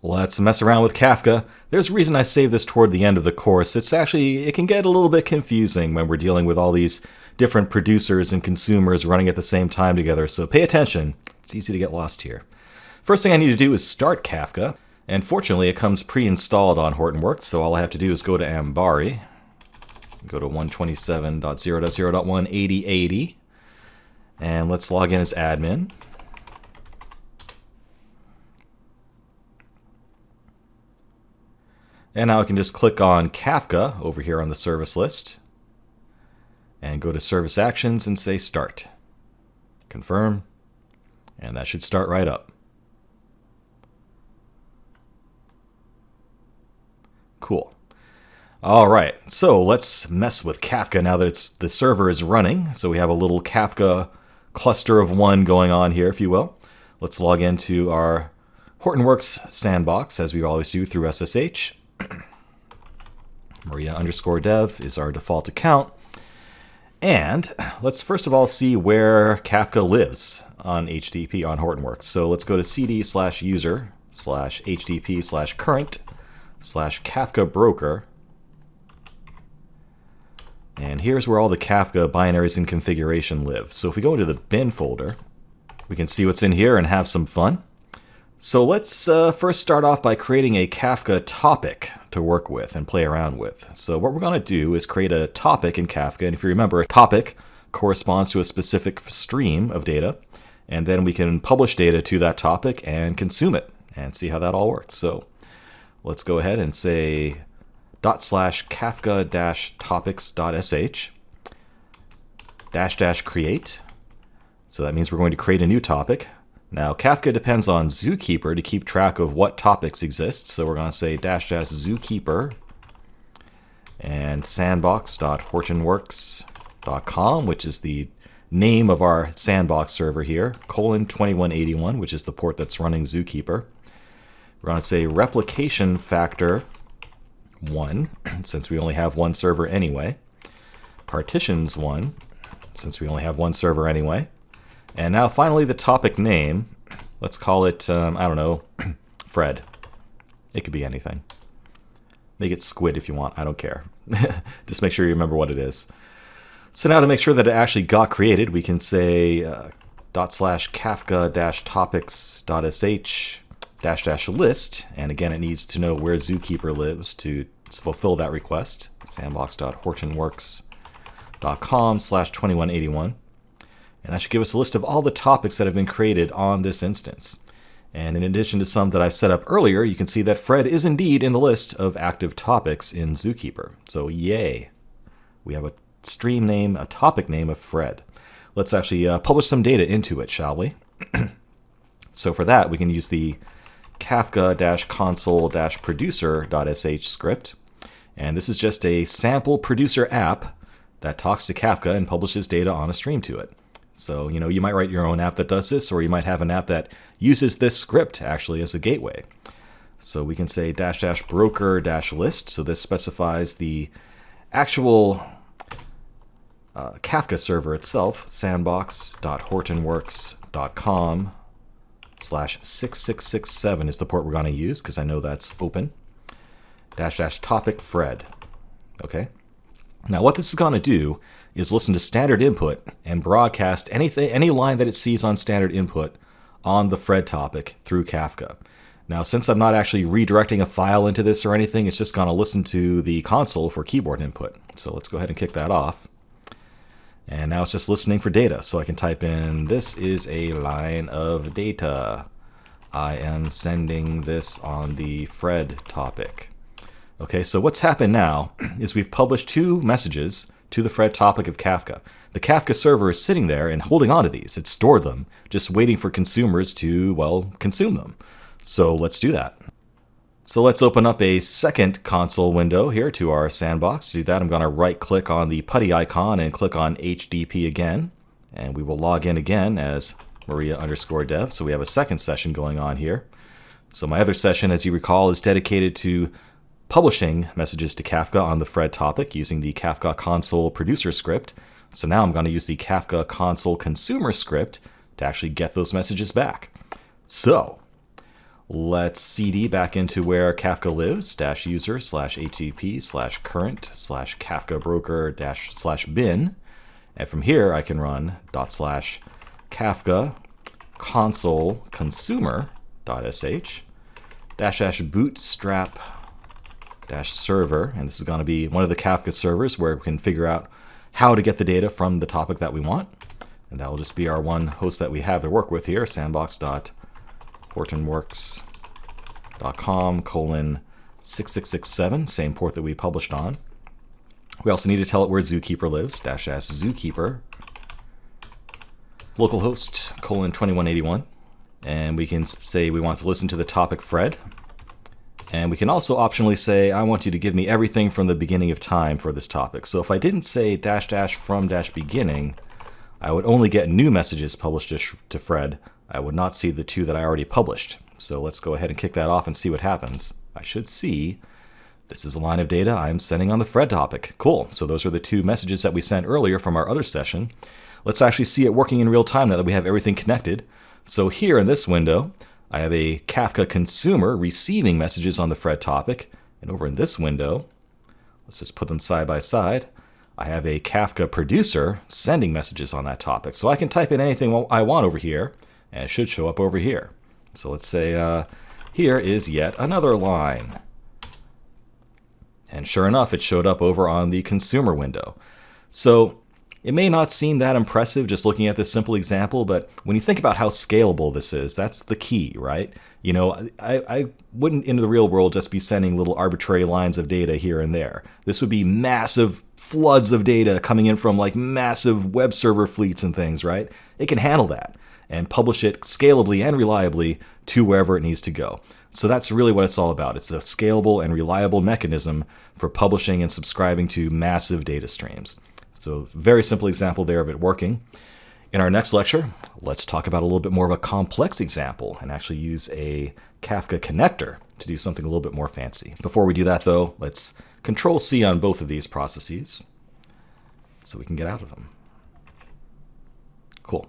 Let's mess around with Kafka. There's a reason I saved this toward the end of the course. It can get a little bit confusing when we're dealing with all these different producers and consumers running at the same time together, so pay attention. It's easy to get lost here. First thing I need to do is start Kafka, and fortunately it comes pre-installed on Hortonworks, so all I have to do is go to Ambari, go to 127.0.0.18080, and let's log in as admin. And now I can just click on Kafka over here on the service list and go to service actions and say start. Confirm. And that should start right up. Cool. All right, so let's mess with Kafka now that the server is running. So we have a little Kafka cluster of one going on here, if you will. Let's log into our Hortonworks sandbox as we always do through SSH. Maria_dev is our default account. And let's first of all see where Kafka lives on HTTP on Hortonworks. So let's go to cd/user/http/current/Kafka broker. And here's where all the Kafka binaries and configuration live. So if we go into the bin folder, we can see what's in here and have some fun. So let's first start off by creating a Kafka topic to work with and play around with. So what we're going to do is create a topic in Kafka. And if you remember, a topic corresponds to a specific stream of data. And then we can publish data to that topic and consume it and see how that all works. So let's go ahead and say /kafka-topics.sh --create. So that means we're going to create a new topic. Now, Kafka depends on Zookeeper to keep track of what topics exist. So we're going to say --zookeeper and sandbox.hortonworks.com, which is the name of our sandbox server here, :2181, which is the port that's running Zookeeper. We're going to say replication factor 1, since we only have one server anyway. Partitions 1, since we only have one server anyway. And now finally the topic name, let's call it, I don't know, Fred. It could be anything. Make it Squid if you want, I don't care. Just make sure you remember what it is. So now to make sure that it actually got created, we can say /kafka-topics.sh --list, and again it needs to know where Zookeeper lives to fulfill that request. sandbox.hortonworks.com/2181. And that should give us a list of all the topics that have been created on this instance. And in addition to some that I've set up earlier, you can see that Fred is indeed in the list of active topics in Zookeeper. So yay. We have a stream name, a topic name of Fred. Let's actually publish some data into it, shall we? So for that, we can use the kafka-console-producer.sh script. And this is just a sample producer app that talks to Kafka and publishes data on a stream to it. So, you might write your own app that does this, or you might have an app that uses this script actually as a gateway. So we can say --broker-list. So this specifies the actual Kafka server itself, sandbox.hortonworks.com/6667 is the port we're going to use because I know that's open. --topic Fred. Okay. Now what this is going to do is listen to standard input and broadcast any line that it sees on standard input on the Fred topic through Kafka. Now, since I'm not actually redirecting a file into this or anything, it's just going to listen to the console for keyboard input. So let's go ahead and kick that off. And now it's just listening for data. So I can type in, this is a line of data. I am sending this on the Fred topic. Okay, so what's happened now is we've published two messages to the Fred topic of Kafka. The Kafka server is sitting there and holding on to these. It's stored them, just waiting for consumers to, well, consume them. So let's do that. So let's open up a second console window here to our sandbox. To do that, I'm going to right-click on the putty icon and click on HDP again. And we will log in again as Maria_dev. So we have a second session going on here. So my other session, as you recall, is dedicated to publishing messages to Kafka on the Fred topic using the Kafka console producer script. So now I'm going to use the Kafka console consumer script to actually get those messages back. So Let's cd back into where Kafka lives, -user /http /current /Kafka broker /bin. And from here, I can run /Kafka console consumer.sh bootstrap server. And this is going to be one of the Kafka servers where we can figure out how to get the data from the topic that we want. And that will just be our one host that we have to work with here, sandbox.hortonworks.com:6667, same port that we published on. We also need to tell it where Zookeeper lives, -s Zookeeper, localhost :2181. And we can say we want to listen to the topic Fred. And we can also optionally say, I want you to give me everything from the beginning of time for this topic. So if I didn't say --from -beginning, I would only get new messages published to Fred. I would not see the two that I already published. So let's go ahead and kick that off and see what happens. I should see this is a line of data I'm sending on the Fred topic. Cool. So those are the two messages that we sent earlier from our other session. Let's actually see it working in real time now that we have everything connected. So here in this window, I have a Kafka consumer receiving messages on the Fred topic. And over in this window, let's just put them side by side, I have a Kafka producer sending messages on that topic. So I can type in anything I want over here, and it should show up over here. So let's say here is yet another line. And sure enough, it showed up over on the consumer window. So it may not seem that impressive just looking at this simple example, but when you think about how scalable this is, that's the key, right? You know, I wouldn't in the real world just be sending little arbitrary lines of data here and there. This would be massive floods of data coming in from like massive web server fleets and things, right? It can handle that and publish it scalably and reliably to wherever it needs to go. So that's really what it's all about. It's a scalable and reliable mechanism for publishing and subscribing to massive data streams. So very simple example there of it working. In our next lecture, let's talk about a little bit more of a complex example and actually use a Kafka connector to do something a little bit more fancy. Before we do that though, let's Control-C on both of these processes so we can get out of them. Cool.